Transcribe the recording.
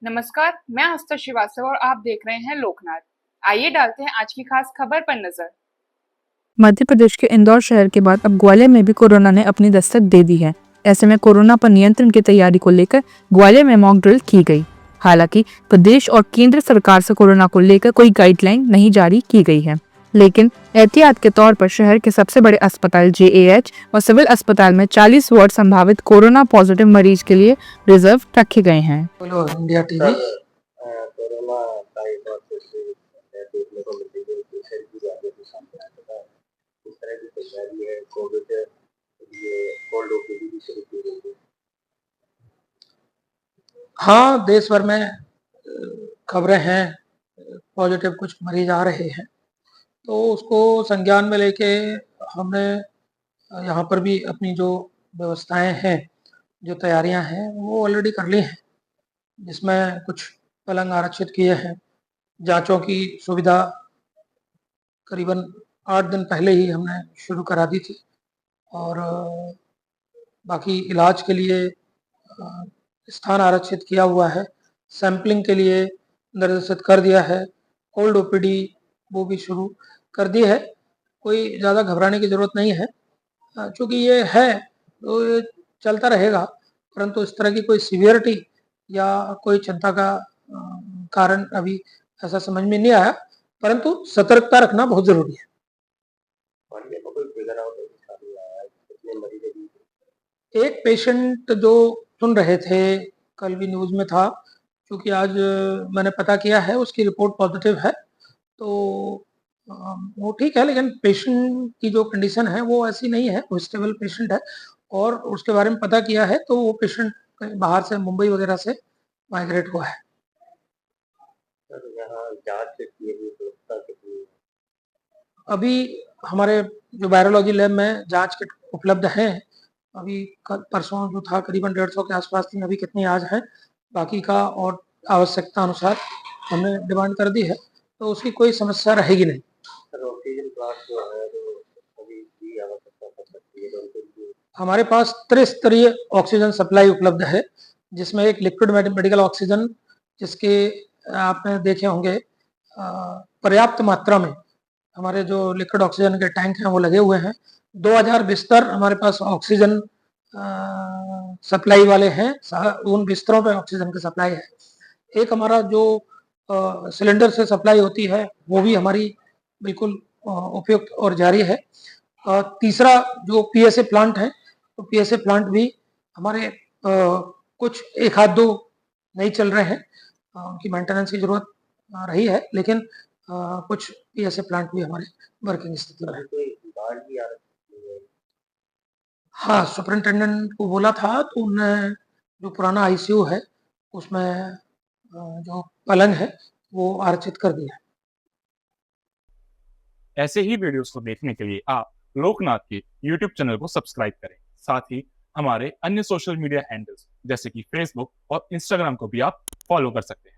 नमस्कार, मैं आस्था श्रीवास्तव और आप देख रहे हैं लोकनाथ। आइए डालते हैं आज की खास खबर पर नजर। मध्य प्रदेश के इंदौर शहर के बाद अब ग्वालियर में भी कोरोना ने अपनी दस्तक दे दी है। ऐसे में कोरोना पर नियंत्रण की तैयारी को लेकर ग्वालियर में मॉक ड्रिल की गई। हालांकि प्रदेश और केंद्र सरकार से कोरोना को लेकर कोई गाइडलाइन नहीं जारी की गई है, लेकिन एहतियात के तौर पर शहर के सबसे बड़े अस्पताल JAH और सिविल अस्पताल में 40 वार्ड संभावित कोरोना पॉजिटिव मरीज के लिए रिजर्व रखे गए हैं। बोलो इंडिया टीवी। कोरोना का एक और देखने को मिल रही है कि शहर की ज्यादा भी सामने आता है। इस तरह की तैयारी है कोविड ये कोल्ड ओपीडी भी शुरू की गई है। हाँ, देश भर में खबरें हैं, पॉजिटिव कुछ मरीज आ रहे हैं, तो उसको संज्ञान में लेके हमने यहाँ पर भी अपनी जो व्यवस्थाएं हैं, जो तैयारियां हैं, वो ऑलरेडी कर ली हैं, जिसमें कुछ पलंग आरक्षित किए हैं। जांचों की सुविधा करीबन 8 दिन पहले ही हमने शुरू करा दी थी और बाकी इलाज के लिए स्थान आरक्षित किया हुआ है। सैंपलिंग के लिए निर्देशित कर दिया है। कोल्ड ओपीडी वो भी शुरू कर दी है। कोई ज़्यादा घबराने की ज़रूरत नहीं है, क्योंकि ये है तो ये चलता रहेगा, परंतु इस तरह की कोई सीवियरिटी या कोई चिंता का कारण अभी ऐसा समझ में नहीं आया, परंतु सतर्कता रखना बहुत ज़रूरी है। एक पेशेंट जो सुन रहे थे, कल भी न्यूज़ में था, क्योंकि आज मैंने पता किया है उसकी रिपोर्ट पॉजिटिव है, तो वो ठीक है, लेकिन पेशेंट की जो कंडीशन है वो ऐसी नहीं है, वो स्टेबल पेशेंट है और उसके बारे में पता किया है तो वो पेशेंट बाहर से मुंबई वगैरह से माइग्रेट हुआ है। अभी हमारे जो वायरोलॉजी लैब में जांच किट उपलब्ध हैं, अभी कल परसों जो था करीबन 150 के आसपास थी, अभी कितनी आज है, बाकी का और आवश्यकता अनुसार हमने डिमांड कर दी है, तो उसकी कोई समस्या रहेगी नहीं। हमारे पास त्रिस्तरीय ऑक्सीजन सप्लाई उपलब्ध है, जिसमें एक लिक्विड मेडिकल ऑक्सीजन, जिसके आपने देखे होंगे पर्याप्त मात्रा में हमारे जो लिक्विड ऑक्सीजन के टैंक हैं वो लगे हुए हैं। 2000 बिस्तर हमारे पास ऑक्सीजन सप्लाई वाले हैं, उन बिस्तरों पे ऑक्सीजन की सप्लाई है। एक हमारा जो सिलेंडर से सप्लाई होती है वो भी हमारी बिल्कुल उपयुक्त और जारी है। तीसरा जो PSA प्लांट है, तो PSA प्लांट भी हमारे कुछ एक आध दो नहीं चल रहे हैं, उनकी मेंटेनेंस की जरूरत रही है, लेकिन कुछ PSA प्लांट भी हमारे वर्किंग स्थिति में है। हाँ, सुपरिंटेंडेंट को बोला था तो उन्होंने जो पुराना ICU है उसमें जो पलंग है वो आरक्षित कर दिया है। ऐसे ही वीडियोस को देखने के लिए आप लोकनाथ के YouTube चैनल को सब्सक्राइब करें। साथ ही हमारे अन्य सोशल मीडिया हैंडल्स जैसे कि Facebook और Instagram को भी आप फॉलो कर सकते हैं।